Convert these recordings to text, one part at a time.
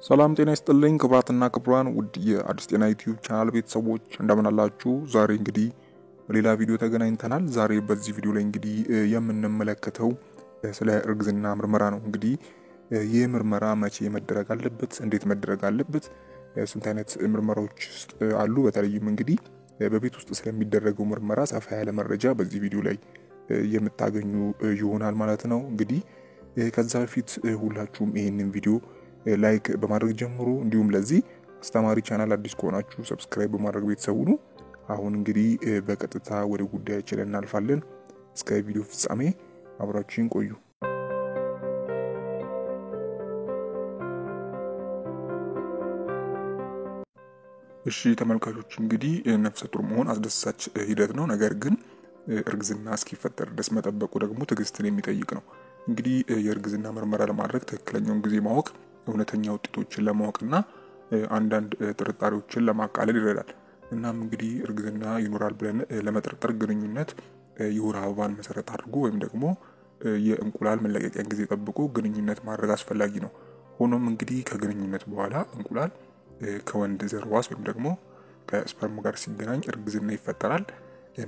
ሰላም ጤና ይስጥልኝ ክቡራትና ክቡራን ውድ የአዲስ ጤና ዩቲዩብ ቻናል ቤተሰቦች እንደምን አላችሁ? ዛሬ እንግዲህ በሌላ ቪዲዮ ተገናኝተናል። ዛሬ በዚህ ቪዲዮ ላይ እንግዲህ የምንመለከተው ስለ እርግዝና ምርመራ ነው። እንግዲህ ይህ ምርመራ መቼ መደረግ አለበት፣ እንዴት መደረግ አለበት፣ ስንት አይነት ምርመራዎች አሉ፣ በተለይም እንግዲህ በቤት ውስጥ ስለሚደረገው ምርመራ ሰፋ ያለ መረጃ በዚህ ቪዲዮ ላይ የምታገኙ ይሆናል ማለት ነው። እንግዲህ ከዛ በፊት ሁላችሁም ይህንን ቪዲዮ ላይክ በማድረግ ጀምሩ። እንዲሁም ለዚህ አስተማሪ ቻናል አዲስ ከሆናችሁ ሰብስክራይብ በማድረግ ቤተሰብ ሁኑ። አሁን እንግዲህ በቀጥታ ወደ ጉዳያችን እናልፋለን። እስከ ቪዲዮ ፍጻሜ አብራችሁን ቆዩ። እሺ ተመልካቾች፣ እንግዲህ ነፍሰ ጡር መሆን አስደሳች ሂደት ነው። ነገር ግን እርግዝና እስኪፈጠር ድረስ መጠበቁ ደግሞ ትዕግስትን የሚጠይቅ ነው። እንግዲህ የእርግዝና ምርመራ ለማድረግ ትክክለኛውን ጊዜ ማወቅ እውነተኛ ውጤቶችን ለማወቅና አንዳንድ ጥርጣሬዎችን ለማቃለል ይረዳል። እናም እንግዲህ እርግዝና ይኖራል ብለን ለመጠርጠር ግንኙነት የወር አበባን መሰረት አድርጎ ወይም ደግሞ የእንቁላል መለቀቂያን ጊዜ ጠብቆ ግንኙነት ማድረግ አስፈላጊ ነው። ሆኖም እንግዲህ ከግንኙነት በኋላ እንቁላል ከወንድ ዘር ሕዋስ ወይም ደግሞ ከስፐርም ጋር ሲገናኝ እርግዝና ይፈጠራል።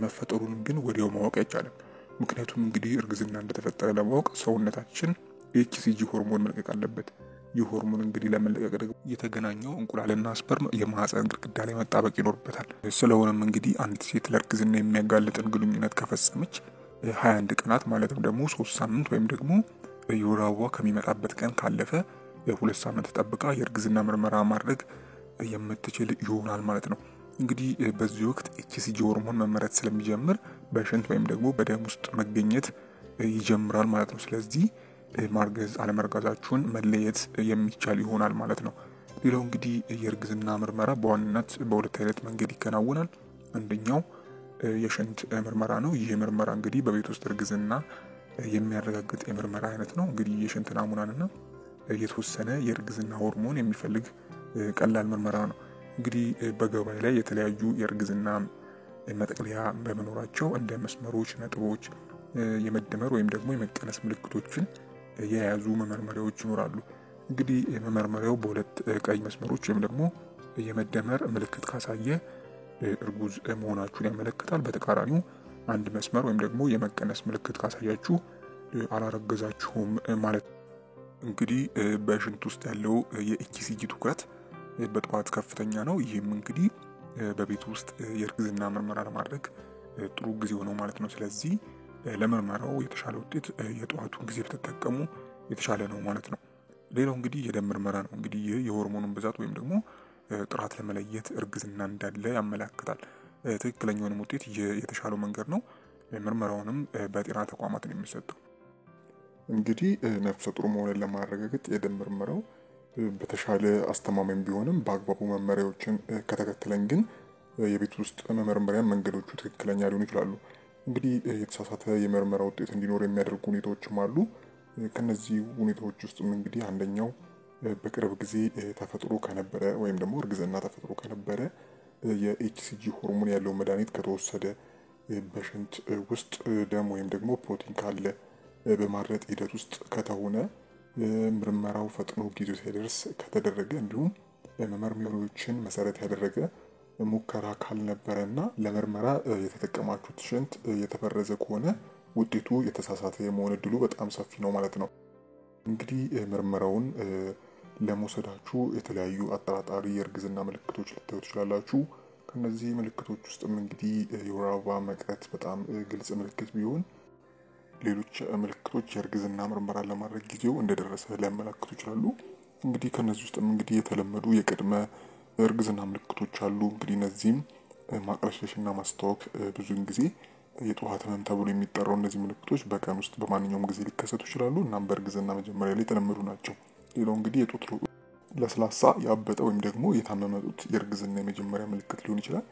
መፈጠሩን ግን ወዲያው ማወቅ አይቻልም። ምክንያቱም እንግዲህ እርግዝና እንደተፈጠረ ለማወቅ ሰውነታችን ኤችሲጂ ሆርሞን መልቀቅ አለበት። ይህ ሆርሞን እንግዲህ ለመለቀቅ ደግሞ የተገናኘው እንቁላልና ስፐርም የማህፀን ግድግዳ ላይ መጣበቅ ይኖርበታል። ስለሆነም እንግዲህ አንዲት ሴት ለእርግዝና የሚያጋልጥን ግንኙነት ከፈጸመች 21 ቀናት ማለትም ደግሞ 3 ሳምንት ወይም ደግሞ የወር አበባ ከሚመጣበት ቀን ካለፈ 2 ሳምንት ጠብቃ የእርግዝና ምርመራ ማድረግ የምትችል ይሆናል ማለት ነው። እንግዲህ በዚህ ወቅት ኤችሲጂ ሆርሞን መመረት ስለሚጀምር በሽንት ወይም ደግሞ በደም ውስጥ መገኘት ይጀምራል ማለት ነው። ስለዚህ ማርገዝ አለመርገዛችሁን መለየት የሚቻል ይሆናል ማለት ነው። ሌላው እንግዲህ የእርግዝና ምርመራ በዋናነት በሁለት አይነት መንገድ ይከናወናል። አንደኛው የሽንት ምርመራ ነው። ይህ ምርመራ እንግዲህ በቤት ውስጥ እርግዝና የሚያረጋግጥ የምርመራ አይነት ነው። እንግዲህ የሽንት ናሙናንና የተወሰነ የእርግዝና ሆርሞን የሚፈልግ ቀላል ምርመራ ነው። እንግዲህ በገበያ ላይ የተለያዩ የእርግዝና መጠቅለያ በመኖራቸው እንደ መስመሮች፣ ነጥቦች፣ የመደመር ወይም ደግሞ የመቀነስ ምልክቶችን የያዙ መመርመሪያዎች ይኖራሉ። እንግዲህ መመርመሪያው በሁለት ቀይ መስመሮች ወይም ደግሞ የመደመር ምልክት ካሳየ እርጉዝ መሆናችሁን ያመለክታል። በተቃራኒው አንድ መስመር ወይም ደግሞ የመቀነስ ምልክት ካሳያችሁ አላረገዛችሁም ማለት ነው። እንግዲህ በሽንት ውስጥ ያለው የኤችሲጂ ትኩረት በጠዋት ከፍተኛ ነው። ይህም እንግዲህ በቤት ውስጥ የእርግዝና ምርመራ ለማድረግ ጥሩ ጊዜ ነው ማለት ነው። ስለዚህ ለምርመራው የተሻለ ውጤት የጠዋቱን ጊዜ በተጠቀሙ የተሻለ ነው ማለት ነው። ሌላው እንግዲህ የደም ምርመራ ነው። እንግዲህ ይህ የሆርሞኑን ብዛት ወይም ደግሞ ጥራት ለመለየት እርግዝና እንዳለ ያመለክታል። ትክክለኛውንም ውጤት የተሻለው መንገድ ነው። ምርመራውንም በጤና ተቋማት ነው የሚሰጠው። እንግዲህ ነፍሰ ጡር መሆንን ለማረጋገጥ የደም ምርመራው በተሻለ አስተማማኝ ቢሆንም በአግባቡ መመሪያዎችን ከተከተለን ግን የቤት ውስጥ መመርመሪያ መንገዶቹ ትክክለኛ ሊሆኑ ይችላሉ። እንግዲህ የተሳሳተ የምርመራ ውጤት እንዲኖር የሚያደርጉ ሁኔታዎችም አሉ። ከነዚህ ሁኔታዎች ውስጥም እንግዲህ አንደኛው በቅርብ ጊዜ ተፈጥሮ ከነበረ ወይም ደግሞ እርግዝና ተፈጥሮ ከነበረ የኤችሲጂ ሆርሞን ያለው መድኃኒት ከተወሰደ፣ በሽንት ውስጥ ደም ወይም ደግሞ ፕሮቲን ካለ በማረጥ ሂደት ውስጥ ከተሆነ፣ ምርመራው ፈጥኖ ጊዜው ሳይደርስ ከተደረገ፣ እንዲሁም መመርመሪያዎችን መሰረት ያደረገ ሙከራ ካልነበረና ለምርመራ የተጠቀማችሁት ሽንት የተበረዘ ከሆነ ውጤቱ የተሳሳተ የመሆን እድሉ በጣም ሰፊ ነው ማለት ነው። እንግዲህ ምርመራውን ለመውሰዳችሁ የተለያዩ አጠራጣሪ የእርግዝና ምልክቶች ልታዩ ትችላላችሁ። ከነዚህ ምልክቶች ውስጥም እንግዲህ የወር አበባ መቅረት በጣም ግልጽ ምልክት ቢሆን፣ ሌሎች ምልክቶች የእርግዝና ምርመራ ለማድረግ ጊዜው እንደደረሰ ሊያመለክቱ ይችላሉ። እንግዲህ ከነዚህ ውስጥም እንግዲህ የተለመዱ የቅድመ እርግዝና ምልክቶች አሉ። እንግዲህ እነዚህም ማቅለሽለሽና ማስታወክ ብዙውን ጊዜ የጠዋት ህመም ተብሎ የሚጠራው እነዚህ ምልክቶች በቀን ውስጥ በማንኛውም ጊዜ ሊከሰቱ ይችላሉ። እናም በእርግዝና መጀመሪያ ላይ የተለመዱ ናቸው። ሌላው እንግዲህ የጡት ለስላሳ ያበጠ ወይም ደግሞ የታመመ ጡት የእርግዝና የመጀመሪያ ምልክት ሊሆን ይችላል።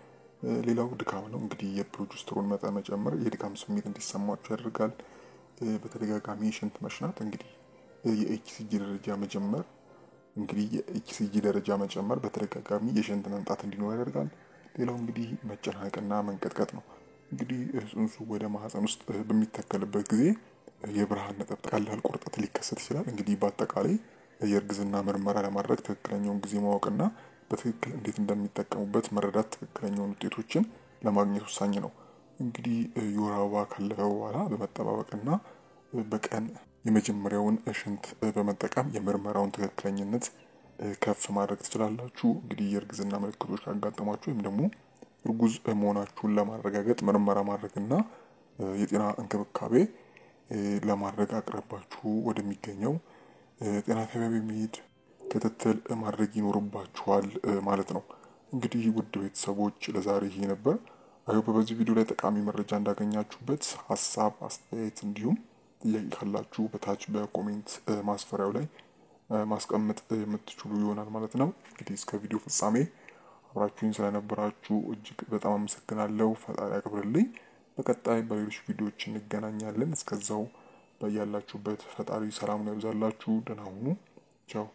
ሌላው ድካም ነው። እንግዲህ የፕሮጀስትሮን መጠን መጨመር የድካም ስሜት እንዲሰማችሁ ያደርጋል። በተደጋጋሚ ሽንት መሽናት እንግዲህ የኤችሲጂ ደረጃ መጨመር እንግዲህ የኤችሲጂ ደረጃ መጨመር በተደጋጋሚ የሽንት መምጣት እንዲኖር ያደርጋል። ሌላው እንግዲህ መጨናነቅና መንቀጥቀጥ ነው። እንግዲህ ጽንሱ ወደ ማህፀን ውስጥ በሚተከልበት ጊዜ የብርሃን ነጠብጣብ ቀላል ቁርጠት ሊከሰት ይችላል። እንግዲህ በአጠቃላይ የእርግዝና ምርመራ ለማድረግ ትክክለኛውን ጊዜ ማወቅና በትክክል እንዴት እንደሚጠቀሙበት መረዳት ትክክለኛውን ውጤቶችን ለማግኘት ወሳኝ ነው። እንግዲህ የወር አበባ ካለፈ በኋላ በመጠባበቅና በቀን የመጀመሪያውን ሽንት በመጠቀም የምርመራውን ትክክለኝነት ከፍ ማድረግ ትችላላችሁ። እንግዲህ የእርግዝና ምልክቶች ካጋጠሟችሁ ወይም ደግሞ እርጉዝ መሆናችሁን ለማረጋገጥ ምርመራ ማድረግና የጤና እንክብካቤ ለማድረግ አቅራቢያችሁ ወደሚገኘው ጤና ጣቢያ በመሄድ ክትትል ማድረግ ይኖርባችኋል ማለት ነው። እንግዲህ ውድ ቤተሰቦች ለዛሬ ይሄ ነበር። አይሆፕ በዚህ ቪዲዮ ላይ ጠቃሚ መረጃ እንዳገኛችሁበት፣ ሀሳብ አስተያየት እንዲሁም ጥያቄ ካላችሁ በታች በኮሜንት ማስፈሪያው ላይ ማስቀመጥ የምትችሉ ይሆናል ማለት ነው። እንግዲህ እስከ ቪዲዮ ፍጻሜ አብራችሁኝ ስለነበራችሁ እጅግ በጣም አመሰግናለሁ። ፈጣሪ ያክብርልኝ። በቀጣይ በሌሎች ቪዲዮዎች እንገናኛለን። እስከዛው በያላችሁበት ፈጣሪ ሰላሙን ያብዛላችሁ። ደህና ሁኑ። ቻው